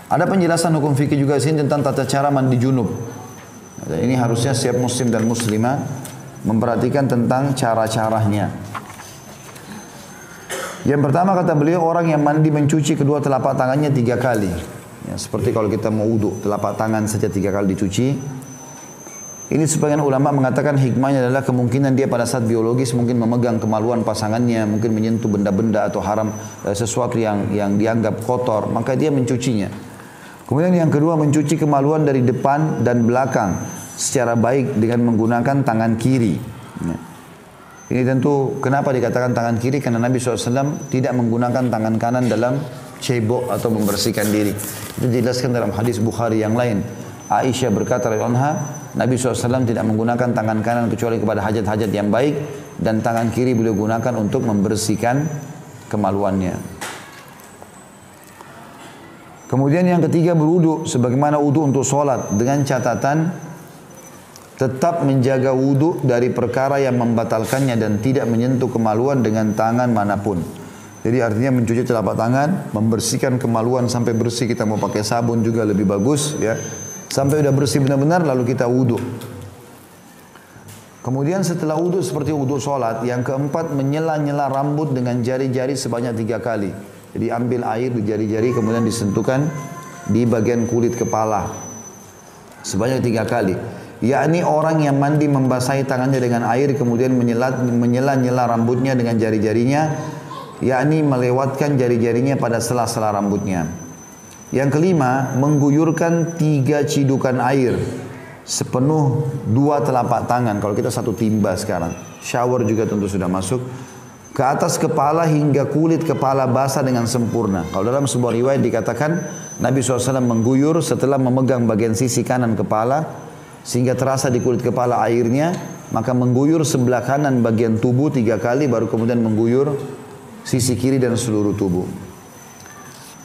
Ada penjelasan hukum fikih juga sini tentang tata cara mandi junub. Dan ini harusnya setiap muslim dan muslimah memperhatikan tentang cara-caranya. Yang pertama kata beliau, orang yang mandi mencuci kedua telapak tangannya 3 kali. Ya, seperti kalau kita mau wudu, telapak tangan saja 3 kali dicuci. Ini sebagian ulama mengatakan hikmahnya adalah kemungkinan dia pada saat biologis mungkin memegang kemaluan pasangannya, mungkin menyentuh benda-benda atau haram, sesuatu yang dianggap kotor, maka dia mencucinya. Kemudian yang kedua, mencuci kemaluan dari depan dan belakang secara baik dengan menggunakan tangan kiri. Ya. Ini tentu kenapa dikatakan tangan kiri, karena Nabi SAW tidak menggunakan tangan kanan dalam cebok atau membersihkan diri. Itu dijelaskan dalam hadis Bukhari yang lain. Aisyah berkata radhiyallahu anha, Nabi SAW tidak menggunakan tangan kanan kecuali kepada hajat-hajat yang baik, dan tangan kiri beliau gunakan untuk membersihkan kemaluannya. Kemudian yang ketiga, berwudu sebagaimana wudu untuk sholat, dengan catatan tetap menjaga wudu dari perkara yang membatalkannya dan tidak menyentuh kemaluan dengan tangan manapun. Jadi artinya mencuci telapak tangan, membersihkan kemaluan sampai bersih, kita mau pakai sabun juga lebih bagus ya. Sampai udah bersih benar-benar lalu kita wudu. Kemudian setelah wudu seperti wudu sholat, yang keempat menyela-nyela rambut dengan jari-jari sebanyak 3 kali. Jadi ambil air di jari-jari kemudian disentuhkan di bagian kulit kepala sebanyak 3 kali. Yakni orang yang mandi membasahi tangannya dengan air kemudian menyela-nyela rambutnya dengan jari-jarinya, yakni melewatkan jari-jarinya pada sela-sela rambutnya. Yang kelima, mengguyurkan 3 cidukan air sepenuh 2 telapak tangan. Kalau kita 1 timba sekarang, shower juga tentu sudah masuk, ke atas kepala hingga kulit kepala basah dengan sempurna. Kalau dalam sebuah riwayat dikatakan Nabi SAW mengguyur setelah memegang bagian sisi kanan kepala sehingga terasa di kulit kepala airnya, maka mengguyur sebelah kanan bagian tubuh 3 kali, baru kemudian mengguyur sisi kiri dan seluruh tubuh.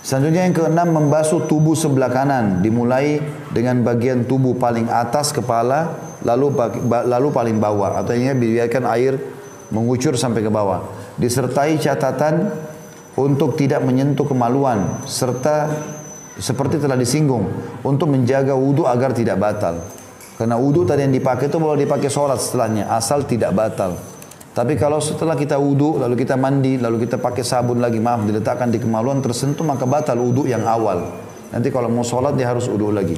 Selanjutnya yang keenam, membasuh tubuh sebelah kanan, dimulai dengan bagian tubuh paling atas kepala, lalu paling bawah, atau ini biarkan air mengucur sampai ke bawah. Disertai catatan untuk tidak menyentuh kemaluan, serta seperti telah disinggung, untuk menjaga wudu agar tidak batal. Karena wudu tadi yang dipakai itu boleh dipakai sholat setelahnya, asal tidak batal. Tapi kalau setelah kita wudu, lalu kita mandi, lalu kita pakai sabun lagi, diletakkan di kemaluan tersentuh, maka batal wudu yang awal. Nanti kalau mau sholat dia harus wudu lagi.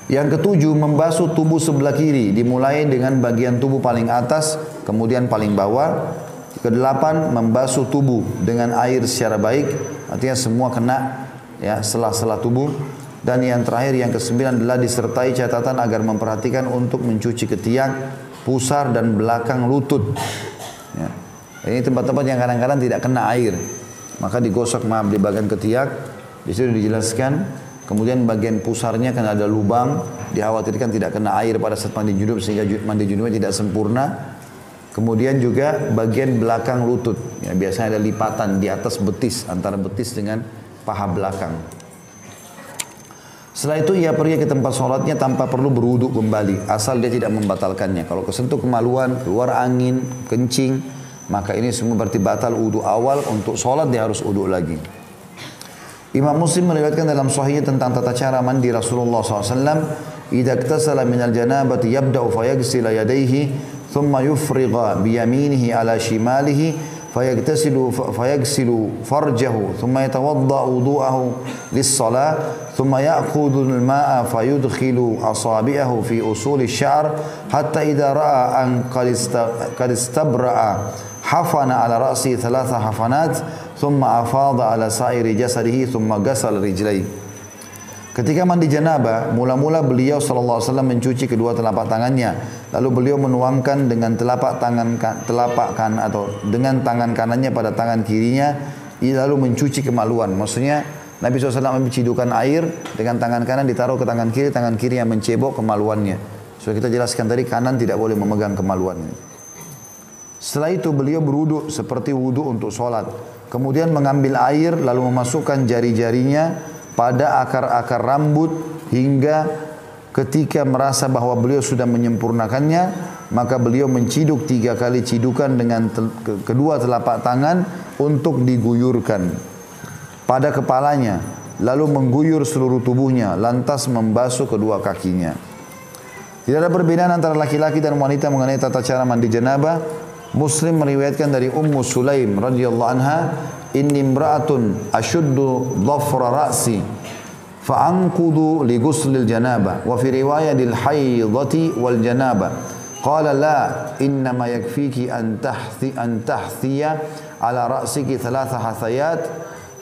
Yang ketujuh, membasuh tubuh sebelah kiri, dimulai dengan bagian tubuh paling atas, kemudian paling bawah. Kedelapan, membasuh tubuh dengan air secara baik, artinya semua kena ya sela-sela tubuh. Dan yang terakhir, yang kesembilan adalah disertai catatan agar memperhatikan untuk mencuci ketiak, pusar dan belakang lutut. Ya. Ini tempat-tempat yang kadang-kadang tidak kena air, maka digosok di bagian ketiak. Di situ dijelaskan. Kemudian bagian pusarnya kan ada lubang, dikhawatirkan tidak kena air pada saat mandi junub sehingga mandi junubnya tidak sempurna. Kemudian juga bagian belakang lutut, ya, biasanya ada lipatan di atas betis, antara betis dengan paha belakang. Setelah itu ia pergi ke tempat sholatnya tanpa perlu berwudu kembali, asal dia tidak membatalkannya. Kalau kesentuh kemaluan, keluar angin, kencing, maka ini semua berarti batal wudu awal. Untuk sholat dia harus wudu lagi. Imam Muslim meriwayatkan dalam sahihnya tentang tata cara mandi Rasulullah SAW. Idza iktasala minal janabati yabda'u fayaghsila yadayhi thumma yufrigha biyaminihi ala shimalihi فيغسل فرجه ثم يتوضأ وضوءه للصلاة ثم يأخذ الماء فيدخل أصابعه في أصول الشعر حتى إذا رأى أن قد استبرأ حفن على رأسه 3 حفنات ثم أفاض على سائر جسده ثم غسل رجليه. Ketika mandi janabah, mula-mula beliau sallallahu alaihi wasallam mencuci kedua telapak tangannya, lalu beliau menuangkan dengan telapak kanan atau dengan tangan kanannya pada tangan kirinya, lalu mencuci kemaluan. Maksudnya Nabi SAW ambil cidukan air dengan tangan kanan ditaruh ke tangan kiri yang mencebok kemaluannya. Sudah kita jelaskan tadi, kanan tidak boleh memegang kemaluannya. Setelah itu beliau berwudu seperti wudu untuk sholat. Kemudian mengambil air lalu memasukkan jari-jarinya pada akar-akar rambut hingga ketika merasa bahwa beliau sudah menyempurnakannya, maka beliau menciduk 3 kali cidukan dengan kedua telapak tangan untuk diguyurkan pada kepalanya. lalu mengguyur seluruh tubuhnya, lantas membasuh kedua kakinya. Tidak ada perbedaan antara laki-laki dan wanita mengenai tata cara mandi janabah. Muslim meriwayatkan dari Ummu Sulaim radhiyallahu anha, "Inni imra'atun ashuddu dhafra ra'si fa anqudu li ghuslil janabah wa fi riwayatil haidati wal janabah." Qala la, innama yakfiki an tahthiya ala ra'siki thalatha hathayat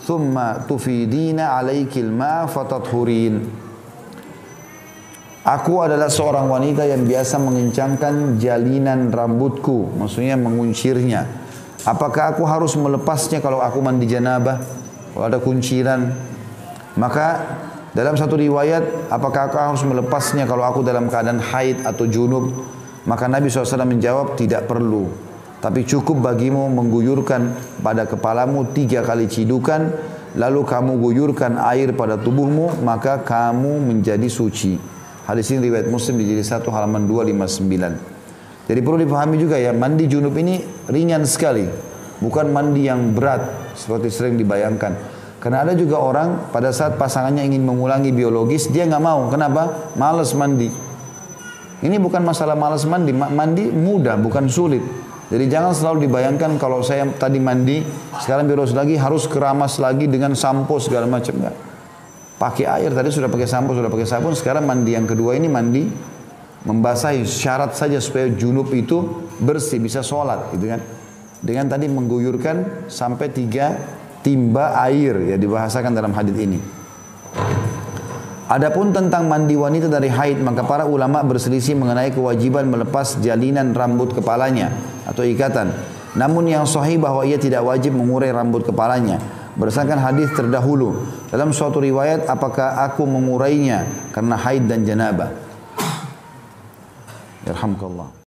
thumma tufidina alaikil ma fatathurin. Aku adalah seorang wanita yang biasa mengencangkan jalinan rambutku, maksudnya menguncirnya. Apakah aku harus melepasnya kalau aku mandi janabah? Kalau ada kunciran? Maka dalam satu riwayat, apakah aku harus melepasnya kalau aku dalam keadaan haid atau junub? Maka Nabi SAW menjawab, tidak perlu. Tapi cukup bagimu mengguyurkan pada kepalamu 3 kali cidukan, lalu kamu guyurkan air pada tubuhmu, maka kamu menjadi suci. Hadis ini riwayat Muslim di jilid 1 halaman 259. Jadi perlu dipahami juga ya, mandi junub ini ringan sekali. Bukan mandi yang berat seperti sering dibayangkan. Karena ada juga orang pada saat pasangannya ingin mengulangi biologis, dia nggak mau. Kenapa? Malas mandi. Ini bukan masalah malas mandi. Mandi mudah, bukan sulit. Jadi jangan selalu dibayangkan kalau saya tadi mandi, sekarang biologis lagi harus keramas lagi dengan sampo segala macam. Enggak. Pakai air, tadi sudah pakai sampo, sudah pakai sabun, sekarang mandi yang kedua ini mandi membasahi, syarat saja supaya junub itu bersih, bisa sholat gitu kan. Dengan tadi mengguyurkan sampai 3 timba air, ya dibahasakan dalam hadis ini. Adapun tentang mandi wanita dari haid, maka para ulama berselisih mengenai kewajiban melepas jalinan rambut kepalanya atau ikatan. Namun yang sahih bahwa ia tidak wajib mengurai rambut kepalanya. Berdasarkan hadis terdahulu, dalam suatu riwayat, apakah aku mengurainya karena haid dan janabah? Yarhamkallah.